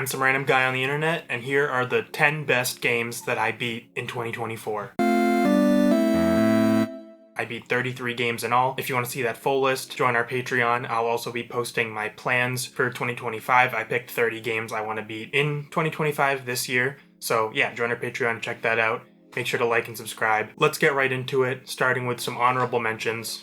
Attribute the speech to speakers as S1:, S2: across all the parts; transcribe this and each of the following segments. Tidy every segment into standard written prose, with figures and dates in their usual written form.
S1: I'm some random guy on the internet, and here are the 10 best games that I beat in 2024. I beat 33 games in all. If you want to see that full list, join our Patreon. I'll also be posting my plans for 2025. I picked 30 games I want to beat in 2025 this year. So yeah, join our Patreon, check that out. Make sure to like and subscribe. Let's get right into it, starting with some honorable mentions.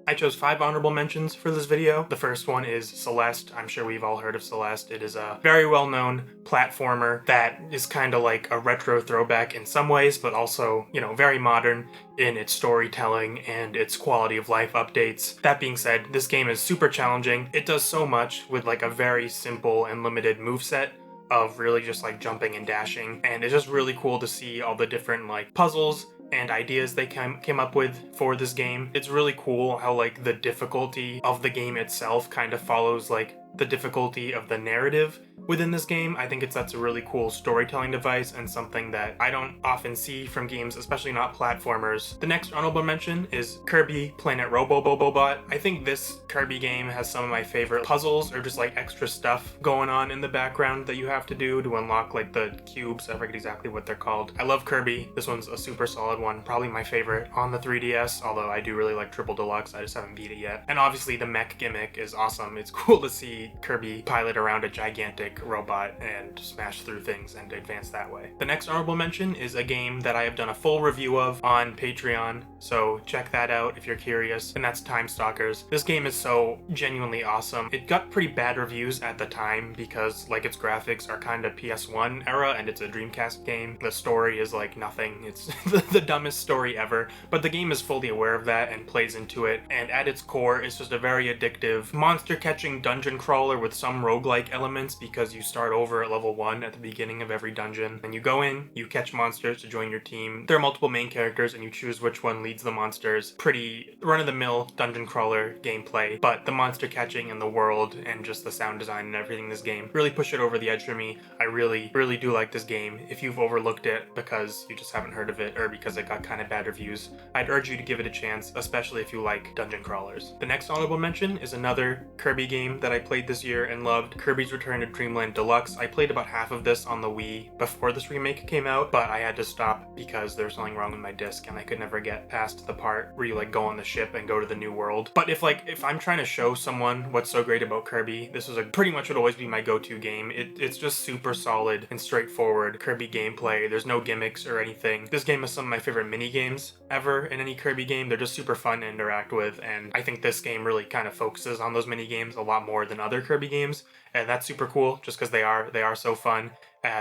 S1: I chose 5 honorable mentions for this video. The first one is Celeste. I'm sure we've all heard of Celeste. It is a very well-known platformer that is kind of like a retro throwback in some ways, but also, very modern in its storytelling and its quality of life updates. That being said, this game is super challenging. It does so much with like a very simple and limited moveset of really just like jumping and dashing, and it's just really cool to see all the different like puzzles and ideas they came up with for this game. It's really cool how like the difficulty of the game itself kind of follows like the difficulty of the narrative within this game. I think that's a really cool storytelling device and something that I don't often see from games, especially not platformers. The next honorable mention is Kirby Planet Robobot. I think this Kirby game has some of my favorite puzzles or just like extra stuff going on in the background that you have to do to unlock like the cubes. I forget exactly what they're called. I love Kirby. This one's a super solid one, probably my favorite on the 3DS, although I do really like Triple Deluxe. I just haven't beat it yet. And obviously the mech gimmick is awesome. It's cool to see Kirby pilot around a gigantic robot and smash through things and advance that way. The next honorable mention is a game that I have done a full review of on Patreon, so check that out if you're curious, and that's Timestalkers. This game is so genuinely awesome. It got pretty bad reviews at the time because like its graphics are kind of PS1 era and it's a Dreamcast game. The story is like nothing. It's the dumbest story ever, but the game is fully aware of that and plays into it, and at its core it's just a very addictive monster catching dungeon crawler with some roguelike elements because you start over at level 1 at the beginning of every dungeon. And you go in, you catch monsters to join your team. There are multiple main characters and you choose which one leads the monsters. Pretty run-of-the-mill dungeon crawler gameplay, but the monster catching and the world and just the sound design and everything in this game really push it over the edge for me. I really do like this game. If you've overlooked it because you just haven't heard of it or because it got kind of bad reviews, I'd urge you to give it a chance, especially if you like dungeon crawlers. The next honorable mention is another Kirby game that I played this year and loved, Kirby's Return to Dreamland Deluxe. I played about half of this on the Wii before this remake came out, but I had to stop because there was something wrong with my disc and I could never get past the part where you like go on the ship and go to the new world. But if I'm trying to show someone what's so great about Kirby, this is pretty much would always be my go-to game. It's just super solid and straightforward Kirby gameplay. There's no gimmicks or anything. This game has some of my favorite mini games ever in any Kirby game. They're just super fun to interact with, and I think this game really kind of focuses on those mini games a lot more than other Kirby games, and that's super cool just because they are so fun.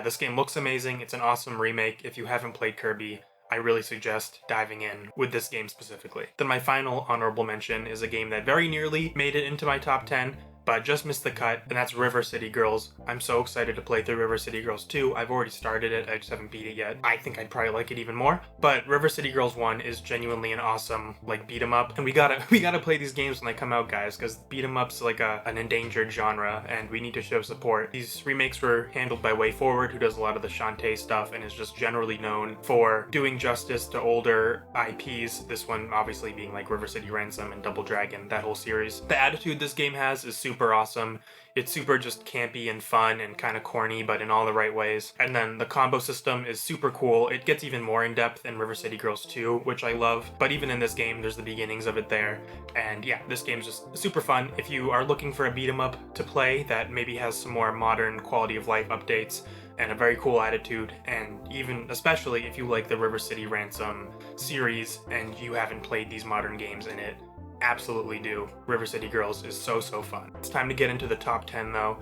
S1: This game looks amazing. It's an awesome remake. If you haven't played Kirby, I really suggest diving in with this game specifically. Then my final honorable mention is a game that very nearly made it into my top 10, but just missed the cut, and that's River City Girls. I'm so excited to play through River City Girls 2. I've already started it, I just haven't beat it yet. I think I'd probably like it even more, but River City Girls 1 is genuinely an awesome like beat 'em up, and we gotta play these games when they come out, guys, because beat 'em up's like an endangered genre, and we need to show support. These remakes were handled by WayForward, who does a lot of the Shantae stuff and is just generally known for doing justice to older IPs, this one obviously being like River City Ransom and Double Dragon, that whole series. The attitude this game has is super awesome. It's super just campy and fun and kind of corny, but in all the right ways. And then the combo system is super cool. It gets even more in depth in River City Girls 2, which I love. But even in this game, there's the beginnings of it there. And yeah, this game's just super fun. If you are looking for a beat 'em up to play that maybe has some more modern quality of life updates and a very cool attitude, and even especially if you like the River City Ransom series and you haven't played these modern games in it, absolutely do. River City Girls is so fun. It's time to get into the top 10 though.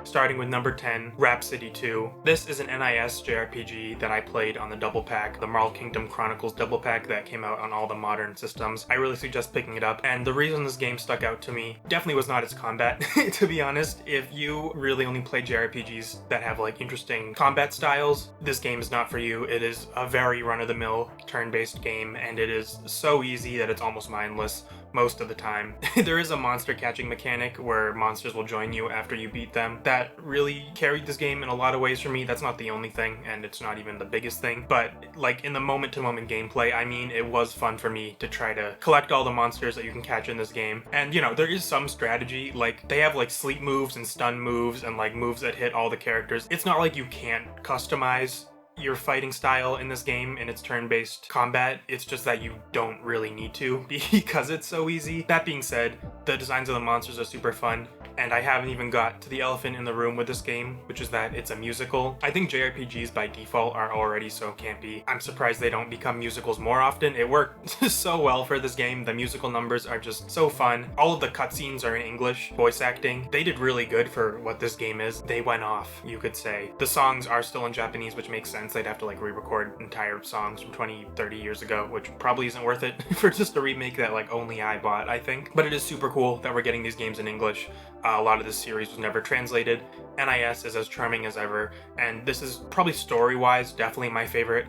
S1: Starting with number 10, Rhapsody 2. This is an NIS JRPG that I played on the double pack, the Marl Kingdom Chronicles double pack that came out on all the modern systems. I really suggest picking it up, and the reason this game stuck out to me definitely was not its combat, to be honest. If you really only play JRPGs that have like interesting combat styles, this game is not for you. It is a very run-of-the-mill turn-based game, and it is so easy that it's almost mindless. pointless most of the time. There is a monster catching mechanic where monsters will join you after you beat them. That really carried this game in a lot of ways for me. That's not the only thing, and it's not even the biggest thing, but like in the moment-to-moment gameplay, I mean, it was fun for me to try to collect all the monsters that you can catch in this game. And you know, there is some strategy, like they have like sleep moves and stun moves and like moves that hit all the characters. It's not like you can't customize your fighting style in this game in its turn-based combat. It's just that you don't really need to because it's so easy. That being said, the designs of the monsters are super fun, and I haven't even got to the elephant in the room with this game, which is that it's a musical. I think JRPGs by default are already so campy. I'm surprised they don't become musicals more often. It worked so well for this game. The musical numbers are just so fun. All of the cutscenes are in English voice acting. They did really good for what this game is. They went off, you could say. The songs are still in Japanese, which makes sense. They'd have to like re-record entire songs from 20-30 years ago, which probably isn't worth it for just a remake that like only I bought, I think. But it is super cool that we're getting these games in English. A lot of this series was never translated. NIS is as charming as ever, and this is probably story-wise definitely my favorite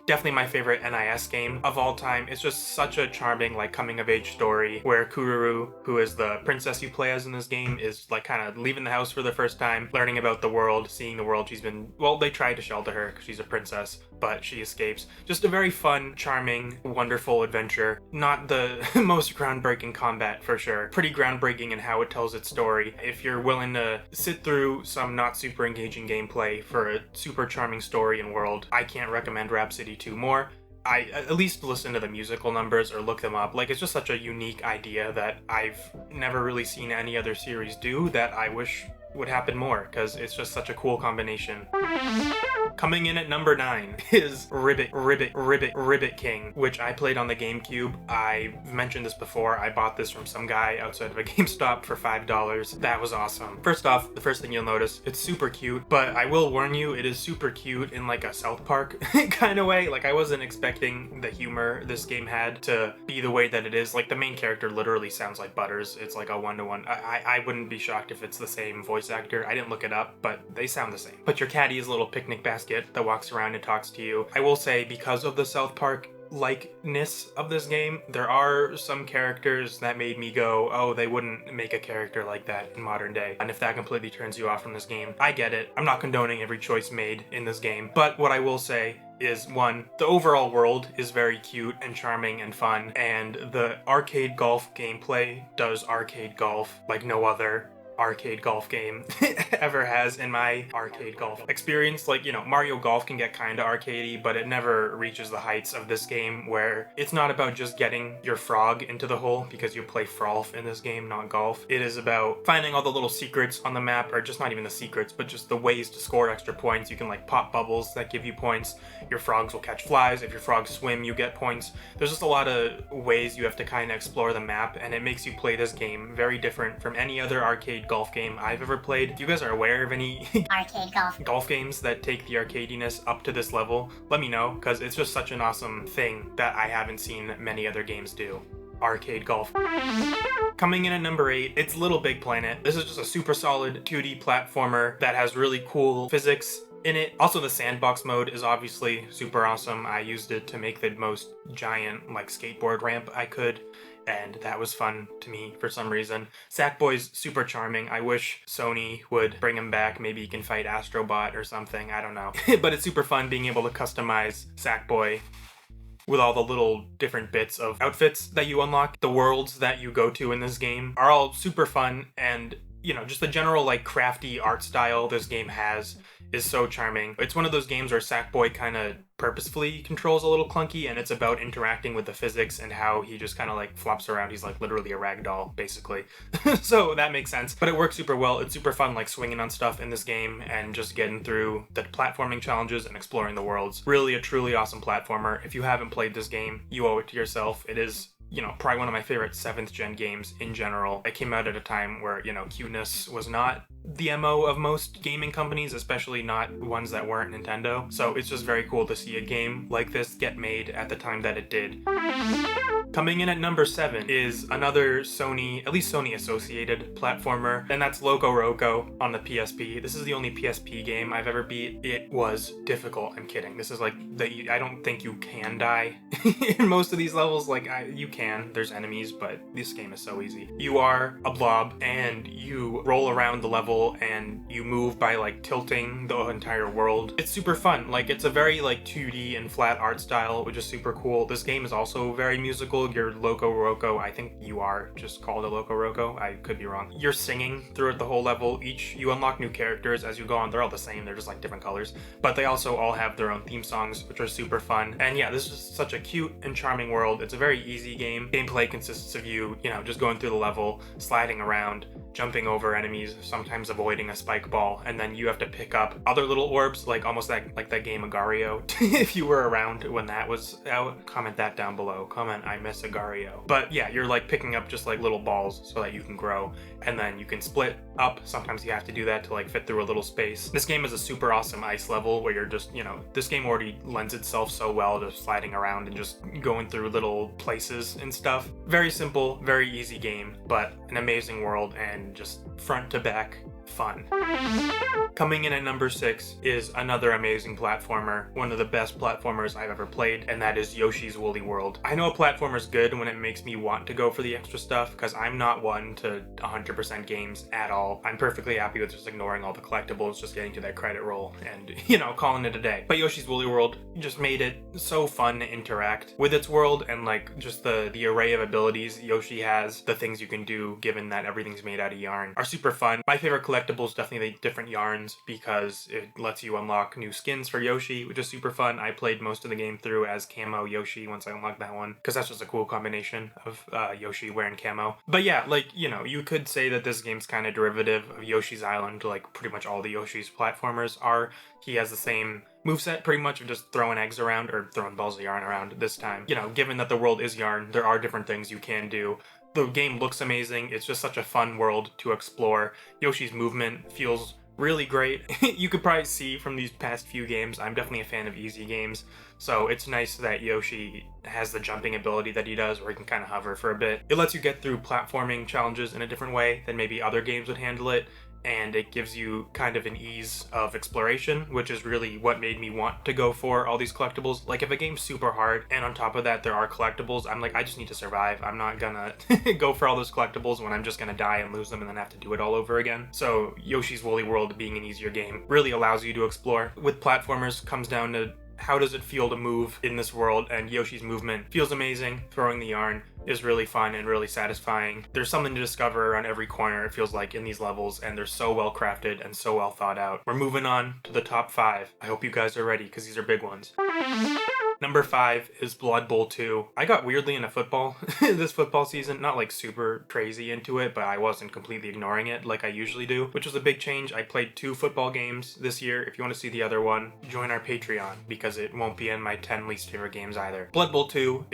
S1: definitely my favorite NIS game of all time. It's just such a charming like coming-of-age story where Kururu, who is the princess you play as in this game, is like kind of leaving the house for the first time, learning about the world, seeing the world she's been, well, they tried to shelter her because she's a princess, but she escapes. Just a very fun, charming, wonderful adventure. Not the most groundbreaking combat for sure. Pretty groundbreaking in how it tells its story. If you're willing to sit through some not super engaging gameplay for a super charming story and world, I can't recommend Rhapsody 2 more. I at least listen to the musical numbers or look them up. Like, it's just such a unique idea that I've never really seen any other series do that I wish would happen more, because it's just such a cool combination. Coming in at number 9 is Ribbit King, which I played on the GameCube. I've mentioned this before. I bought this from some guy outside of a GameStop for $5. That was awesome. First off, the first thing you'll notice, it's super cute, but I will warn you, it is super cute in like a South Park kind of way. Like, I wasn't expecting the humor this game had to be the way that it is. Like, the main character literally sounds like Butters. It's like a one-to-one. I wouldn't be shocked if it's the same voice actor. I didn't look it up, but they sound the same. But your caddy is a little picnic basket that walks around and talks to you. I will say, because of the South Park likeness of this game, there are some characters that made me go, oh, they wouldn't make a character like that in modern day. And if that completely turns you off from this game, I get it. I'm not condoning every choice made in this game, but what I will say is, one, the overall world is very cute and charming and fun, and the arcade golf gameplay does arcade golf like no other arcade golf game ever has in my arcade golf experience. Like, you know, Mario Golf can get kinda arcadey, but it never reaches the heights of this game, where it's not about just getting your frog into the hole, because you play frolf in this game, not golf. It is about finding all the little secrets on the map, or just not even the secrets, but just the ways to score extra points. You can like pop bubbles that give you points. Your frogs will catch flies. If your frogs swim, you get points. There's just a lot of ways you have to kind of explore the map, and it makes you play this game very different from any other arcade golf game I've ever played. If you guys are aware of any
S2: arcade golf
S1: games that take the arcadiness up to this level, let me know, because it's just such an awesome thing that I haven't seen many other games do. Arcade golf. Coming in at number 8, it's LittleBigPlanet. This is just a super solid 2D platformer that has really cool physics in it. Also, the sandbox mode is obviously super awesome. I used it to make the most giant like skateboard ramp I could, and that was fun to me for some reason. Sackboy's super charming. I wish Sony would bring him back. Maybe he can fight Astrobot or something. I don't know. But it's super fun being able to customize Sackboy with all the little different bits of outfits that you unlock. The worlds that you go to in this game are all super fun, and you know, just the general like crafty art style this game has is so charming. It's one of those games where Sackboy kind of purposefully controls a little clunky, and it's about interacting with the physics and how he just kind of like flops around. He's like literally a rag doll, basically. So that makes sense, but it works super well. It's super fun like swinging on stuff in this game and just getting through the platforming challenges and exploring the worlds. Really a truly awesome platformer. If you haven't played this game, you owe it to yourself. It is, you know, probably one of my favorite 7th gen games in general. It came out at a time where, you know, cuteness was not the MO of most gaming companies, especially not ones that weren't Nintendo. So it's just very cool to see a game like this get made at the time that it did. Coming in at number 7 is another Sony, at least Sony associated platformer, and that's Loco Roco on the PSP. This is the only PSP game I've ever beat. It was difficult. I'm kidding. This is like I don't think you can die in most of these levels. Like you can, there's enemies, but this game is so easy. You are a blob and you roll around the level and you move by like tilting the entire world. It's super fun. Like it's a very like 2D and flat art style, which is super cool. This game is also very musical. You're Loco Roco. I think you are just called a Loco Roco. I could be wrong. You're singing throughout the whole level. You unlock new characters as you go on. They're all the same. They're just like different colors. But they also all have their own theme songs, which are super fun. And yeah, this is such a cute and charming world. It's a very easy game. Gameplay consists of you just going through the level, sliding around, jumping over enemies, sometimes avoiding a spike ball, and then you have to pick up other little orbs, like almost like that game Agario. If you were around when that was out, comment that down below. Comment I miss Agario. But yeah, you're like picking up just like little balls so that you can grow, and then you can split up. Sometimes you have to do that to like fit through a little space. This game is a super awesome ice level where you're just, this game already lends itself so well to sliding around and just going through little places and stuff. Very simple, very easy game, but an amazing world and just front to back fun. Coming in at number 6 is another amazing platformer, one of the best platformers I've ever played, and that is Yoshi's Woolly World. I know a platformer's good when it makes me want to go for the extra stuff, because I'm not one to 100% games at all. I'm perfectly happy with just ignoring all the collectibles, just getting to that credit roll, and, calling it a day. But Yoshi's Woolly World just made it so fun to interact with its world, and like just the array of abilities Yoshi has, the things you can do, given that everything's made out of yarn, are super fun. My favorite collectibles definitely the different yarns, because it lets you unlock new skins for Yoshi, which is super fun. I played most of the game through as Camo Yoshi once I unlocked that one, because that's just a cool combination of Yoshi wearing camo. But yeah, you could say that this game's kind of derivative of Yoshi's Island, like pretty much all the Yoshi's platformers are. He has the same moveset pretty much of just throwing eggs around, or throwing balls of yarn around this time. Given that the world is yarn, there are different things you can do. The game looks amazing. It's just such a fun world to explore. Yoshi's movement feels really great. You could probably see from these past few games, I'm definitely a fan of easy games. So it's nice that Yoshi has the jumping ability that he does, where he can kind of hover for a bit. It lets you get through platforming challenges in a different way than maybe other games would handle it. And it gives you kind of an ease of exploration, which is really what made me want to go for all these collectibles. Like, if a game's super hard, and on top of that there are collectibles, I'm like, I just need to survive. I'm not gonna go for all those collectibles when I'm just gonna die and lose them and then have to do it all over again. So Yoshi's Woolly World being an easier game really allows you to explore. With platformers, comes down to how does it feel to move in this world, and Yoshi's movement feels amazing. Throwing the yarn is really fun and really satisfying. There's something to discover around every corner, it feels like, in these levels, and they're so well crafted and so well thought out. We're moving on to the top 5. I hope you guys are ready, because these are big ones. Number 5 is Blood Bowl 2. I got weirdly into football this football season. Not like super crazy into it, but I wasn't completely ignoring it like I usually do, which was a big change. I played 2 football games this year. If you want to see the other one, join our Patreon, because it won't be in my 10 least favorite games either. Blood Bowl 2,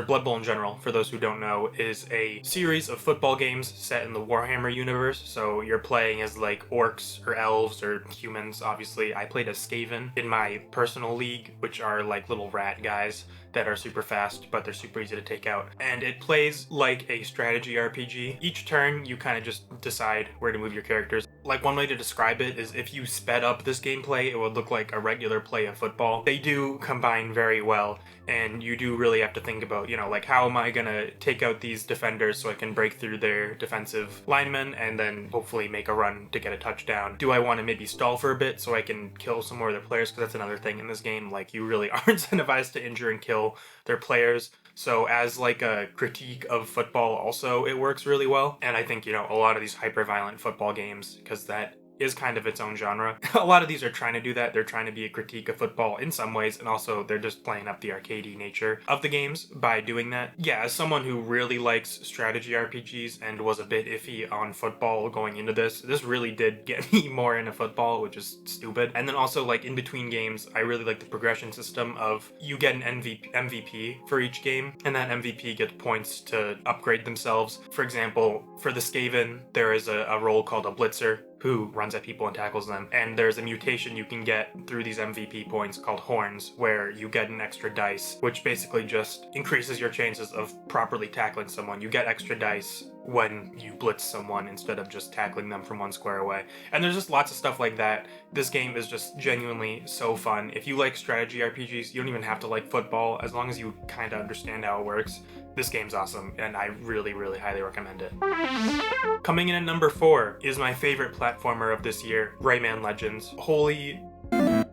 S1: Blood Bowl in general, for those who don't know, is a series of football games set in the Warhammer universe. So you're playing as like orcs or elves or humans. Obviously, I played as Skaven in my personal league, which are like little rat guys that are super fast, but they're super easy to take out. And it plays like a strategy RPG. Each turn, you kind of just decide where to move your characters. Like, one way to describe it is if you sped up this gameplay, it would look like a regular play of football. They do combine very well, and you do really have to think about, like, how am I gonna take out these defenders so I can break through their defensive linemen and then hopefully make a run to get a touchdown? Do I want to maybe stall for a bit so I can kill some more of their players? Because that's another thing in this game. Like, you really are incentivized to injure and kill their players. So as like a critique of football also, it works really well. And I think, a lot of these hyper-violent football games, because that is kind of its own genre. A lot of these are trying to do that. They're trying to be a critique of football in some ways, and also they're just playing up the arcadey nature of the games by doing that. Yeah, as someone who really likes strategy RPGs and was a bit iffy on football going into this really did get me more into football, which is stupid. And then also, like, in between games, I really like the progression system of you get an MVP for each game, and that MVP gets points to upgrade themselves. For example, for the Skaven, there is a role called a Blitzer, who runs at people and tackles them. And there's a mutation you can get through these MVP points called horns, where you get an extra dice, which basically just increases your chances of properly tackling someone. You get extra dice when you blitz someone instead of just tackling them from one square away. And there's just lots of stuff like that. This game is just genuinely so fun. If you like strategy RPGs, you don't even have to like football. As long as you kind of understand how it works, this game's awesome, and I really, really highly recommend it. Coming in at number 4 is my favorite platformer of this year, Rayman Legends.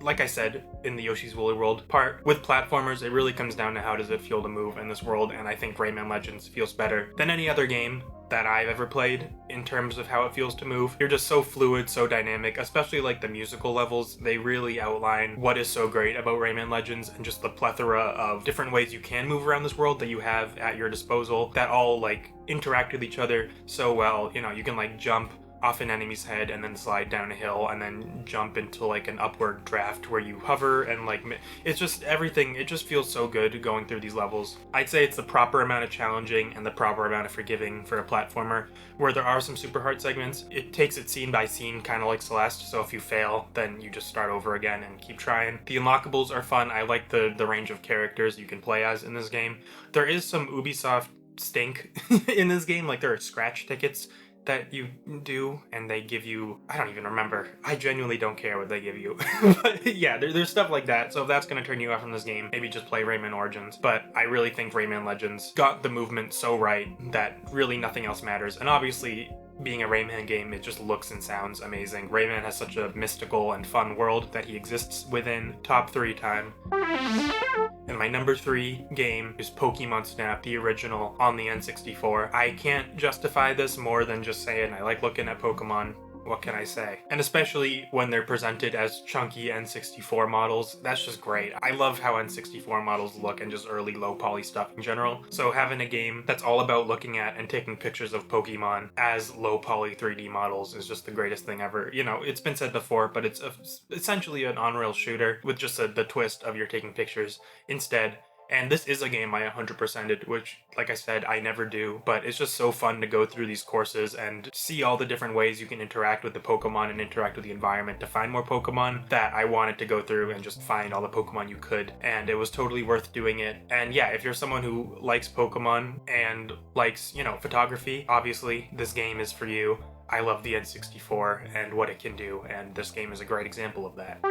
S1: Like I said in the Yoshi's Woolly World part, with platformers, it really comes down to how does it feel to move in this world, and I think Rayman Legends feels better than any other game that I've ever played in terms of how it feels to move. You're just so fluid, so dynamic, especially like the musical levels. They really outline what is so great about Rayman Legends and just the plethora of different ways you can move around this world that you have at your disposal that all like interact with each other so well. You know, you can like jump off an enemy's head and then slide down a hill and then jump into like an upward draft where you hover, and like it's just everything. It just feels so good going through these levels. I'd say it's the proper amount of challenging and the proper amount of forgiving for a platformer. Where there are some super hard segments, it takes it scene by scene, kind of like Celeste, so if you fail then you just start over again and keep trying. The unlockables are fun. I like the range of characters you can play as in this game. There is some Ubisoft stink in this game, like there are scratch tickets that you do, and they give you, I don't even remember. I genuinely don't care what they give you. But yeah, there's stuff like that. So if that's going to turn you off from this game, maybe just play Rayman Origins. But I really think Rayman Legends got the movement so right that really nothing else matters. And obviously, being a Rayman game, it just looks and sounds amazing. Rayman has such a mystical and fun world that he exists within. Top 3 time. And my number 3 game is Pokemon Snap, the original, on the N64. I can't justify this more than just saying I like looking at Pokemon. What can I say? And especially when they're presented as chunky N64 models, that's just great. I love how N64 models look and just early low poly stuff in general. So having a game that's all about looking at and taking pictures of Pokemon as low poly 3D models is just the greatest thing ever. You know, it's been said before, but it's essentially an on-rail shooter with just the twist of you're taking pictures instead. And this is a game I 100%ed, which, like I said, I never do, but it's just so fun to go through these courses and see all the different ways you can interact with the Pokemon and interact with the environment to find more Pokemon, that I wanted to go through and just find all the Pokemon you could, and it was totally worth doing it. And yeah, if you're someone who likes Pokemon and likes, you know, photography, obviously this game is for you. I love the N64 and what it can do, and this game is a great example of that.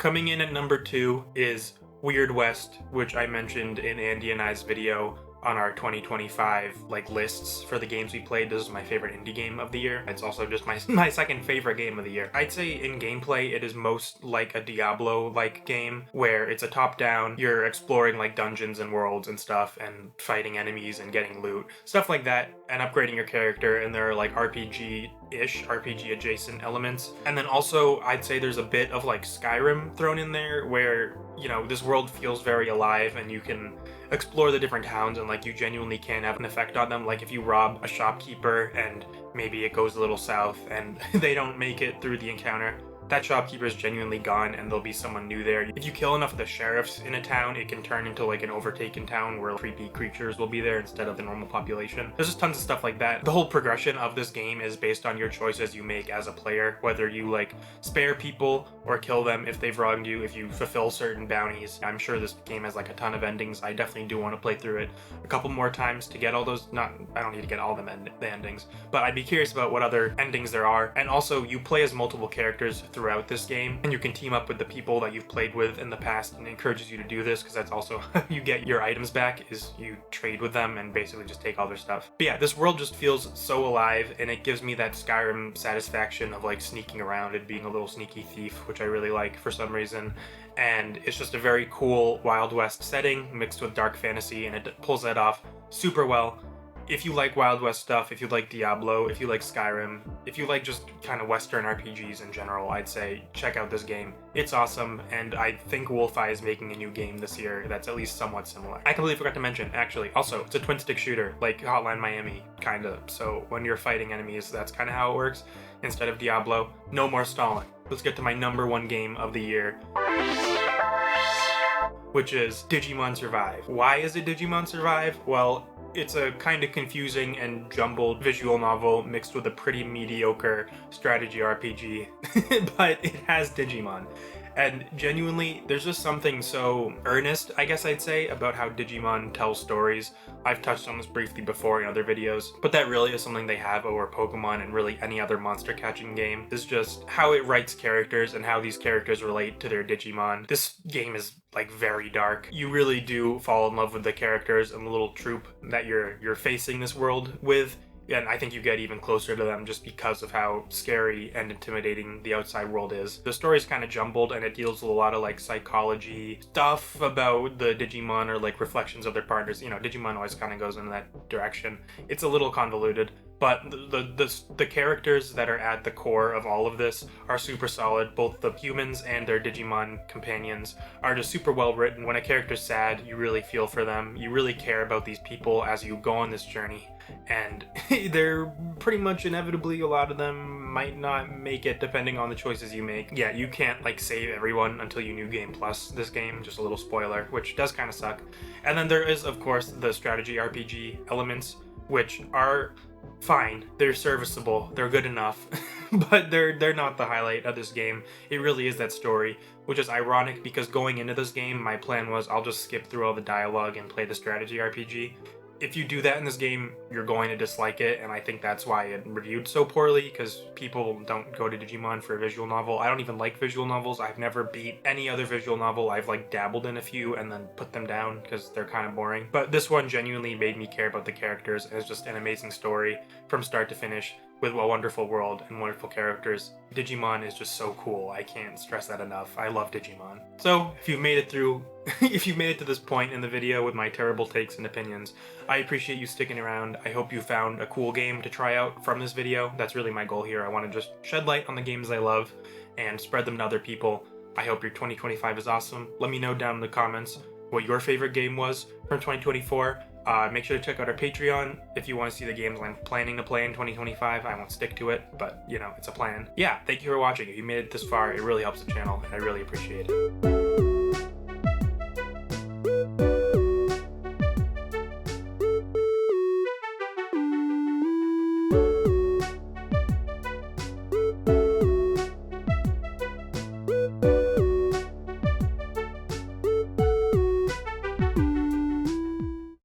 S1: Coming in at number 2 is Weird West, which I mentioned in Andy and I's video on our 2025 lists for the games we played. This is my favorite indie game of the year. It's also just my second favorite game of the year. I'd say in gameplay it is most like a Diablo-like game where it's a top-down, you're exploring like dungeons and worlds and stuff and fighting enemies and getting loot, stuff like that, and upgrading your character, and there are like RPG adjacent elements. And then also I'd say there's a bit of like Skyrim thrown in there where, you know, this world feels very alive and you can explore the different towns and like you genuinely can have an effect on them. Like if you rob a shopkeeper and maybe it goes a little south and they don't make it through the encounter, that shopkeeper is genuinely gone and there'll be someone new there. If you kill enough of the sheriffs in a town, it can turn into like an overtaken town where creepy creatures will be there instead of the normal population. There's just tons of stuff like that. The whole progression of this game is based on your choices you make as a player, whether you like spare people or kill them if they've wronged you, if you fulfill certain bounties. I'm sure this game has like a ton of endings. I definitely do want to play through it a couple more times to get all those. I don't need to get all the endings, but I'd be curious about what other endings there are. And also, you play as multiple characters throughout this game, and you can team up with the people that you've played with in the past, and it encourages you to do this because that's also how you get your items back, is you trade with them and basically just take all their stuff. But yeah, this world just feels so alive, and it gives me that Skyrim satisfaction of like sneaking around and being a little sneaky thief, which I really like for some reason. And it's just a very cool Wild West setting mixed with dark fantasy, and it pulls that off super well. If you like Wild West stuff, if you like Diablo, if you like Skyrim, if you like just kind of Western RPGs in general, I'd say check out this game. It's awesome, and I think Wolfeye is making a new game this year that's at least somewhat similar. I completely forgot to mention, actually, also, it's a twin-stick shooter, like Hotline Miami, kinda. So when you're fighting enemies, that's kind of how it works. Instead of Diablo, no more stalling. Let's get to my number 1 game of the year, which is Digimon Survive. Why is it Digimon Survive? Well, It's a kind of confusing and jumbled visual novel mixed with a pretty mediocre strategy RPG, but it has Digimon. And genuinely, there's just something so earnest, I guess I'd say, about how Digimon tells stories. I've touched on this briefly before in other videos, but that really is something they have over Pokemon and really any other monster catching game, is just how it writes characters and how these characters relate to their Digimon. This game is like very dark. You really do fall in love with the characters and the little troop that you're facing this world with. And I think you get even closer to them just because of how scary and intimidating the outside world is. The story's kind of jumbled and it deals with a lot of like psychology stuff about the Digimon or like reflections of their partners. You know, Digimon always kind of goes in that direction. It's a little convoluted, but the characters that are at the core of all of this are super solid. Both the humans and their Digimon companions are just super well written. When a character's sad, you really feel for them. You really care about these people as you go on this journey. And they're pretty much inevitably, a lot of them might not make it depending on the choices you make. Yeah, you can't like save everyone until you New Game Plus this game, just a little spoiler, which does kind of suck. And then there is, of course, the strategy RPG elements, which are fine. They're serviceable, they're good enough, but they're not the highlight of this game. It really is that story, which is ironic because going into this game, my plan was I'll just skip through all the dialogue and play the strategy RPG. If you do that in this game, you're going to dislike it, and I think that's why it reviewed so poorly, because people don't go to Digimon for a visual novel. I don't even like visual novels. I've never beat any other visual novel. I've like dabbled in a few and then put them down because they're kind of boring. But this one genuinely made me care about the characters, and it's just an amazing story from start to finish with a wonderful world and wonderful characters. Digimon is just so cool. I can't stress that enough. I love Digimon. So if you've made it through, if you made it to this point in the video with my terrible takes and opinions, I appreciate you sticking around. I hope you found a cool game to try out from this video. That's really my goal here. I want to just shed light on the games I love and spread them to other people. I hope your 2025 is awesome. Let me know down in the comments what your favorite game was from 2024. Make sure to check out our Patreon if you want to see the games I'm planning to play in 2025. I won't stick to it, but you know, it's a plan. Yeah, thank you for watching. If you made it this far, it really helps the channel, and I really appreciate it.